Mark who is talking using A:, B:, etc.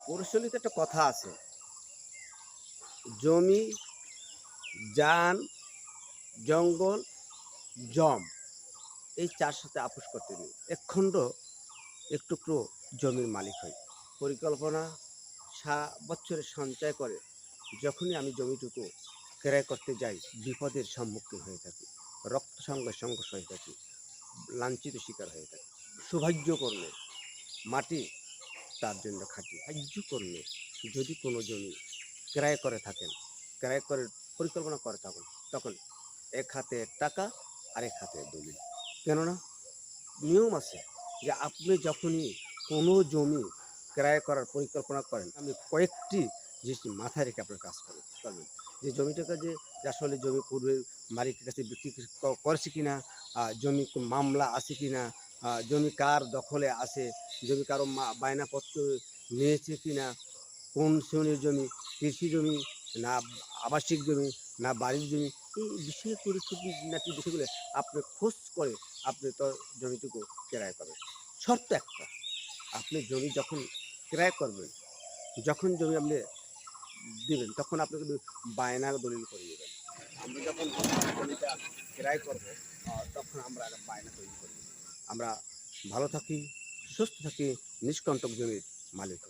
A: প্রচলিত একটা কথা আছে, জমি, জান, জঙ্গল, জম এই ৪ সাথে আপোস করতে নেই। একখণ্ড এক টুকরো জমির মালিক হই। পরিকল্পনা বছরে সঞ্চয় করে যখনই আমি জমিটুকু ক্রয় করতে যাই, বিপদের সম্মুখীন হয়ে থাকি। রক্ত সংঘর্ষ হয়ে থাকি, লাঞ্ছিত শিকার হয়ে থাকি। সৌভাগ্যক্রমে মাটি তার জন্য খাঁটি। ভাগ্যক্রমে যদি কোনো জমি ক্রয় করে থাকেন, ক্রয় করে পরিকল্পনা করে থাকুন, তখন এক হাতে টাকা আর এক হাতে দলিল। কেননা নিয়ম আছে যে আপনি যখনই কোনো জমি ক্রয় করার পরিকল্পনা করেন, আপনি কয়েকটি জিনিস মাথায় রেখে আপনার কাজ করবেন। যে জমিটাকে যে আসলে জমি পূর্বের মালিকের কাছে বিক্রি করেছে কিনা, জমি মামলা আছে কিনা, জমি কার দখলে আছে, জমি কারো বায়নাপত্র নিয়েছে কিনা, কোন শ্রেণীর জমি, কৃষি জমি না আবাসিক জমি না বাড়ির জমি, এই বিষয়ে খুঁটিনাটি বিষয়গুলো আপনি খোঁজ করে আপনি তো জমিটুকু ক্রয় করবেন। শর্ত একটা, আপনি জমি যখন ক্রয় করবেন, যখন জমি আপনি দিবেন, তখন আপনি কিন্তু বায়নার দলিল করে দেবেন। আমরা যখন জমিটা ক্রয় করব, তখন আমরা একটা বায়না তৈরি করব। আমরা ভালো থাকি, সুস্থ থাকি, নিষ্কণ্টক জমির মালিক হই।